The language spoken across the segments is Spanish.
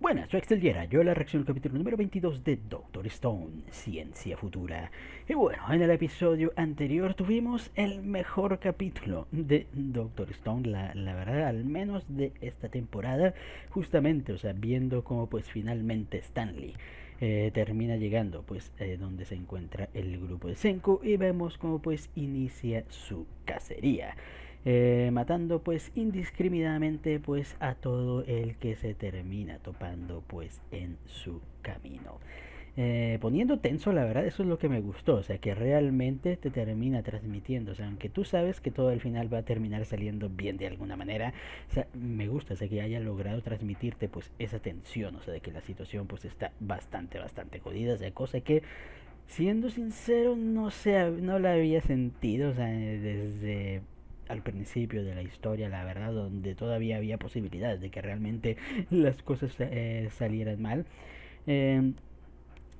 Buenas, soy Axel Yera, yo la reacción al capítulo número 22 de Doctor Stone, Ciencia Futura. Y bueno, en el episodio anterior tuvimos el mejor capítulo de Doctor Stone, la verdad, al menos de esta temporada, justamente, o sea, viendo cómo pues finalmente Stanley termina llegando pues donde se encuentra el grupo de Senku y vemos cómo pues inicia su cacería, matando pues indiscriminadamente pues a todo el que se termina topando pues en su camino. Poniendo tenso, la verdad, eso es lo que me gustó, o sea, que realmente te termina transmitiendo, o sea, aunque tú sabes que todo al final va a terminar saliendo bien de alguna manera, o sea, me gusta, o sea, que haya logrado transmitirte pues esa tensión, o sea, de que la situación pues está bastante jodida, o sea, cosa que, siendo sincero, no sé, no la había sentido, o sea, desde al principio de la historia, la verdad, donde todavía había posibilidades de que realmente las cosas salieran mal. Eh,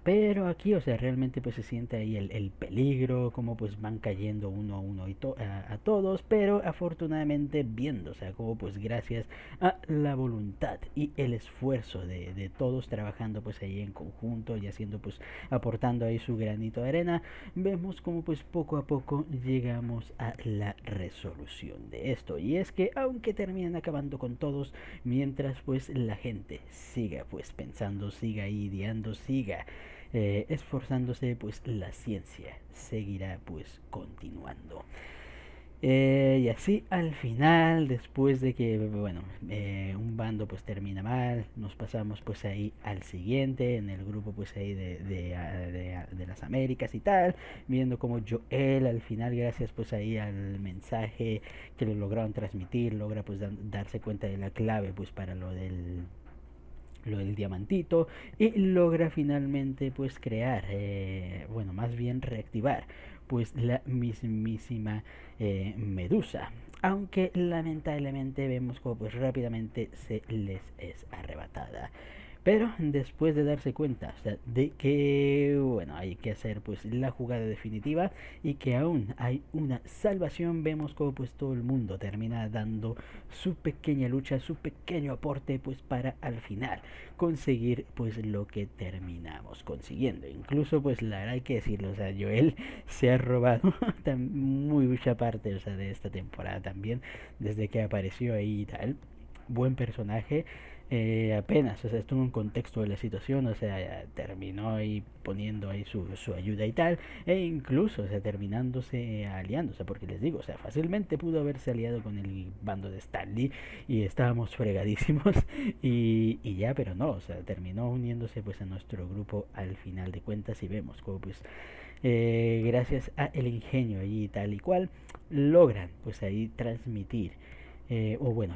pero aquí, o sea, realmente pues se siente ahí el peligro, como pues van cayendo uno a uno a todos, pero afortunadamente viendo, o sea, como pues gracias a la voluntad y el esfuerzo de todos trabajando pues ahí en conjunto y haciendo pues, aportando ahí su granito de arena, vemos como pues poco a poco llegamos a la resolución de esto. Y es que aunque terminan acabando con todos, mientras pues la gente siga pues pensando, siga ideando, siga esforzándose, pues la ciencia seguirá pues continuando. Y así al final, después de que, bueno, un bando pues termina mal, nos pasamos pues ahí al siguiente, en el grupo pues ahí de las Américas y tal, viendo como Joel al final, gracias pues ahí al mensaje que lo lograron transmitir, logra pues darse cuenta de la clave pues para lo del diamantito y logra finalmente pues crear, bueno, más bien reactivar pues la mismísima Medusa, aunque lamentablemente vemos como pues rápidamente se les es arrebatada. Pero después de darse cuenta, o sea, de que bueno, hay que hacer pues la jugada definitiva y que aún hay una salvación, vemos como pues todo el mundo termina dando su pequeña lucha, su pequeño aporte pues para al final conseguir pues lo que terminamos consiguiendo. Incluso pues la verdad hay que decirlo, o sea, Joel se ha robado mucha parte, o sea, de esta temporada también, desde que apareció ahí y tal. Buen personaje, apenas, o sea, estuvo en contexto de la situación, o sea, terminó ahí poniendo ahí su ayuda y tal, e incluso, o sea, terminándose aliándose, porque les digo, o sea, fácilmente pudo haberse aliado con el bando de Stanley y estábamos fregadísimos y ya, pero no, o sea, terminó uniéndose pues a nuestro grupo al final de cuentas y vemos como pues gracias a el ingenio y tal y cual logran pues ahí transmitir o bueno,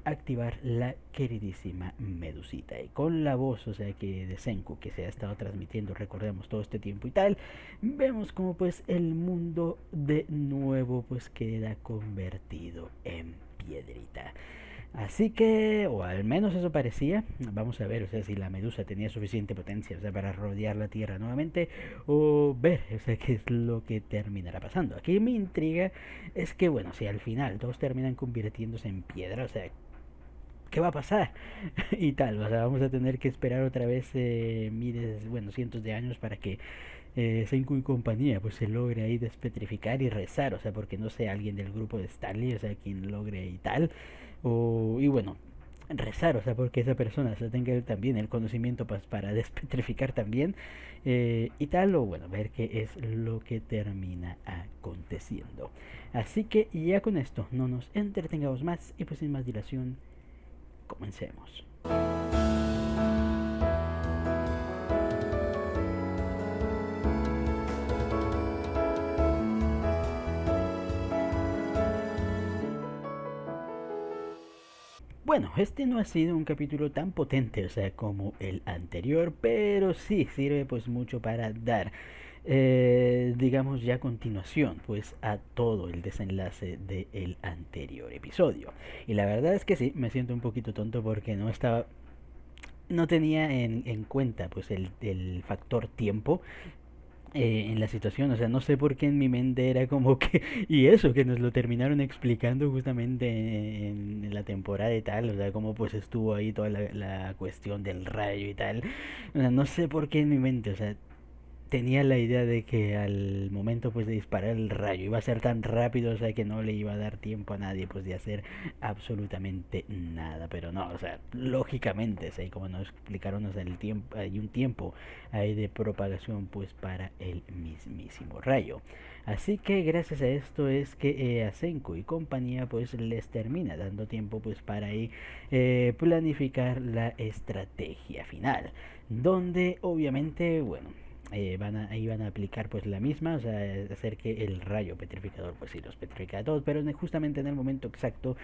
activar la queridísima Medusita. Y con la voz, o sea, que de Senku, que se ha estado transmitiendo, recordemos, todo este tiempo y tal, vemos como pues el mundo de nuevo pues queda convertido en piedrita. Así que, o al menos eso parecía, vamos a ver, o sea, si la medusa tenía suficiente potencia, o sea, para rodear la Tierra nuevamente, o ver, o sea, qué es lo que terminará pasando. Aquí mi intriga es que, bueno, si al final todos terminan convirtiéndose en piedra, o sea, ¿qué va a pasar? Y tal, o sea, vamos a tener que esperar otra vez miles, bueno, cientos de años para que Senku y compañía pues se logre ahí despetrificar y rezar, o sea, porque no sea alguien del grupo de Stanley, o sea, quien logre y tal, y bueno, rezar, o sea, porque esa persona, o sea, tenga también el conocimiento pues, para despetrificar también, y tal, o bueno, ver qué es lo que termina aconteciendo. Así que ya con esto no nos entretengamos más y pues sin más dilación, comencemos. Bueno, este no ha sido un capítulo tan potente, o sea, como el anterior, pero sí sirve pues mucho para dar, digamos ya continuación pues a todo el desenlace del anterior episodio. Y la verdad es que sí, me siento un poquito tonto porque no tenía en cuenta pues el factor tiempo, en la situación, o sea, no sé por qué en mi mente era como que, y eso, que nos lo terminaron explicando justamente en la temporada y tal, o sea, cómo pues estuvo ahí toda la cuestión del rayo y tal, o sea, no sé por qué en mi mente, o sea, tenía la idea de que al momento pues de disparar el rayo iba a ser tan rápido, o sea, que no le iba a dar tiempo a nadie pues de hacer absolutamente nada, pero no, o sea, lógicamente, o sea, como nos explicaron, o sea, el tiempo, hay un tiempo ahí de propagación pues para el mismísimo rayo. Así que gracias a esto es que a Senku y compañía pues les termina dando tiempo pues para ahí planificar la estrategia final, donde obviamente, bueno, ahí van a aplicar pues la misma, o sea, hacer que el rayo petrificador pues sí los petrifica a todos, pero justamente en el momento exacto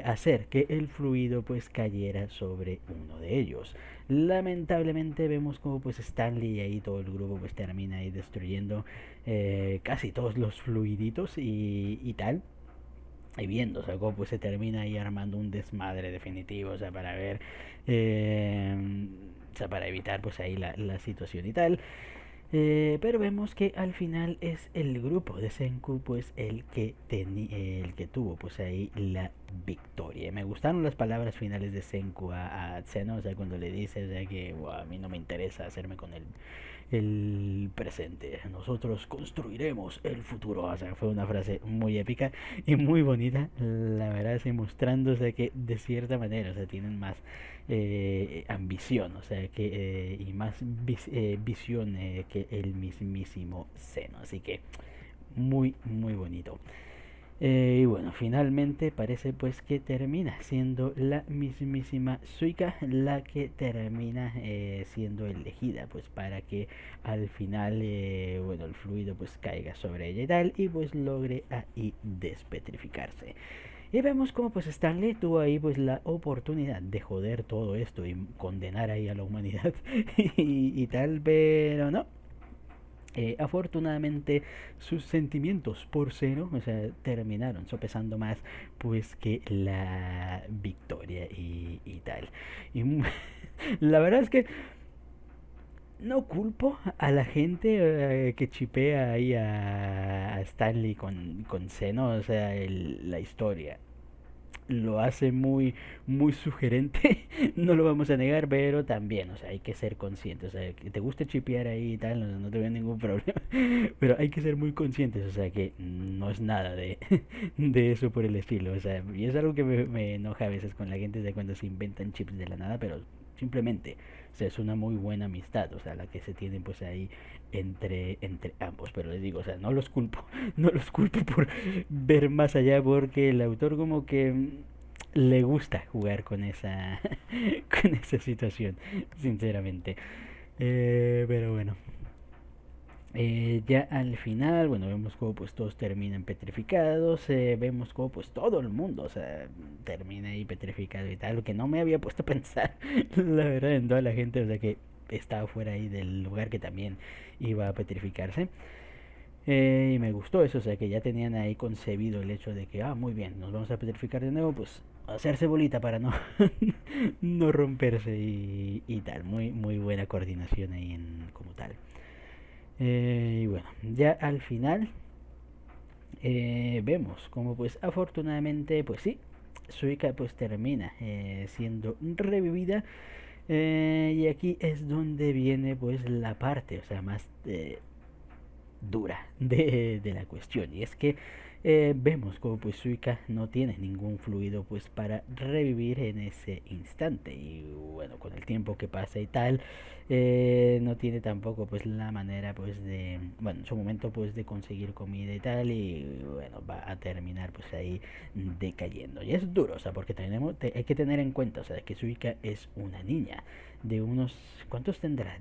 hacer que el fluido pues cayera sobre uno de ellos. Lamentablemente vemos como pues Stanley y ahí todo el grupo pues termina ahí destruyendo casi todos los fluiditos y tal, y viendo, o sea, cómo pues se termina ahí armando un desmadre definitivo, o sea, para ver, o sea, para evitar pues ahí la situación y tal. Pero vemos que al final es el grupo de Senku pues el que tuvo pues ahí la victoria. Me gustaron las palabras finales de Senku a Tseno, o sea, cuando le dice, o sea, que wow, a mí no me interesa hacerme con el presente, nosotros construiremos el futuro. O sea, fue una frase muy épica y muy bonita, la verdad, así mostrándose que de cierta manera, o sea, tienen más ambición, o sea, que y más visión que el mismísimo Seno. Así que muy, muy bonito. Y bueno, finalmente parece pues que termina siendo la mismísima Suika la que termina siendo elegida pues para que al final, bueno, el fluido pues caiga sobre ella y tal, y pues logre ahí despetrificarse. Y vemos como pues Stanley tuvo ahí pues la oportunidad de joder todo esto y condenar ahí a la humanidad y tal, pero no, afortunadamente sus sentimientos por Zeno, o sea, terminaron sopesando más pues que la victoria y tal. Y la verdad es que no culpo a la gente que chipea ahí a Stanley con Zeno, o sea, la historia lo hace muy muy sugerente, no lo vamos a negar, pero también, o sea, hay que ser conscientes, o sea, que te guste chipear ahí y tal, no, no te veo ningún problema, pero hay que ser muy conscientes, o sea, que no es nada de eso por el estilo, o sea, y es algo que me enoja a veces con la gente de cuando se inventan chips de la nada, pero simplemente, o sea, es una muy buena amistad, o sea, la que se tienen pues ahí entre ambos, pero les digo, o sea, no los culpo, no los culpo por ver más allá, porque el autor como que le gusta jugar con esa con esa situación, sinceramente. Pero bueno, ya al final, bueno, vemos como pues todos terminan petrificados, vemos como pues todo el mundo, o sea, termina ahí petrificado y tal, lo que no me había puesto a pensar, la verdad, en toda la gente, o sea, que estaba fuera ahí del lugar que también iba a petrificarse. Y me gustó eso, o sea, que ya tenían ahí concebido el hecho de que, ah, muy bien, nos vamos a petrificar de nuevo, pues hacerse bolita para no, no romperse y tal. Muy, muy buena coordinación ahí como tal. Y bueno, ya al final vemos como pues afortunadamente, pues sí, Suika pues termina siendo revivida. Y aquí es donde viene pues la parte, o sea, más dura de la cuestión, y es que vemos como pues Suika no tiene ningún fluido pues para revivir en ese instante, y bueno, con el tiempo que pasa y tal, no tiene tampoco pues la manera pues de, bueno, en su momento pues de conseguir comida y tal, y bueno, va a terminar pues ahí decayendo, y es duro, o sea, porque hay que tener en cuenta, o sea, que Suika es una niña de unos, ¿cuántos tendrá?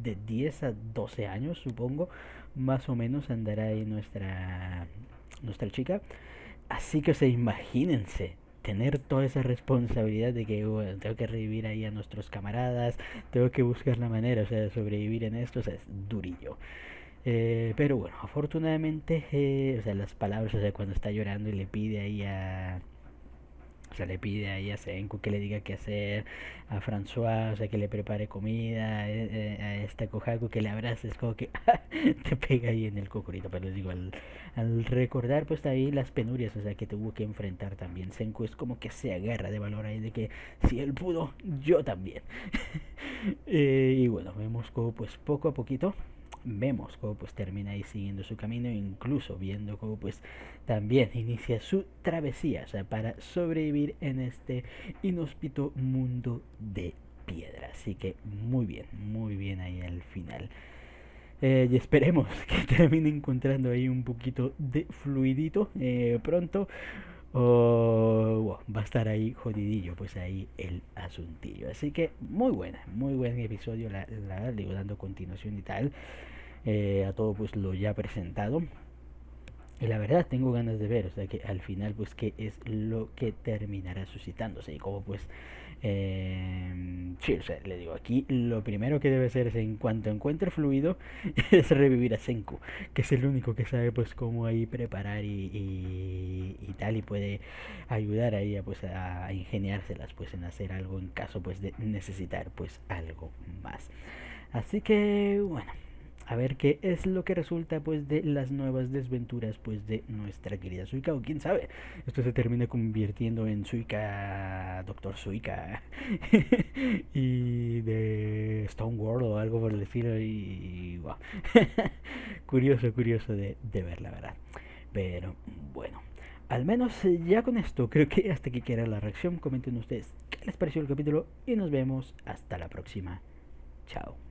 De 10 a 12 años, supongo, más o menos andará ahí nuestra chica. Así que, o sea, imagínense tener toda esa responsabilidad de que, bueno, tengo que revivir ahí a nuestros camaradas, tengo que buscar la manera, o sea, de sobrevivir en esto, o sea, es durillo. Pero bueno, afortunadamente, o sea, las palabras, o sea, cuando está llorando y le pide ahí O sea, le pide ahí a Senku que le diga qué hacer, a François, o sea, que le prepare comida, a esta Kohaku que le abrace, es como que te pega ahí en el cocorito. Pero les digo, al recordar pues ahí las penurias, o sea, que tuvo que enfrentar también Senku, es como que se agarra de valor ahí de que si él pudo, yo también. Y bueno, vemos como pues poco a poquito vemos cómo pues termina ahí siguiendo su camino, incluso viendo cómo pues también inicia su travesía, o sea, para sobrevivir en este inhóspito mundo de piedra. Así que muy bien ahí al final. Y esperemos que termine encontrando ahí un poquito de fluidito pronto. O wow, va a estar ahí jodidillo, pues ahí el asuntillo. Así que muy buen episodio, la digo, dando continuación y tal a todo pues lo ya presentado. Y la verdad tengo ganas de ver, o sea, que al final pues qué es lo que terminará suscitándose y como pues sí, o sea, le digo, aquí lo primero que debe hacer es en cuanto encuentre fluido es revivir a Senku, que es el único que sabe pues cómo ahí preparar y tal y puede ayudar ahí a, pues a ingeniárselas pues en hacer algo en caso pues de necesitar pues algo más. Así que bueno, a ver qué es lo que resulta pues de las nuevas desventuras pues de nuestra querida Suika, o quién sabe, esto se termina convirtiendo en Suika, Doctor Suika y de Stone World o algo por el estilo y wow. curioso de ver la verdad, pero bueno, al menos ya con esto creo que hasta aquí queda la reacción. Comenten ustedes qué les pareció el capítulo y nos vemos hasta la próxima. Chao.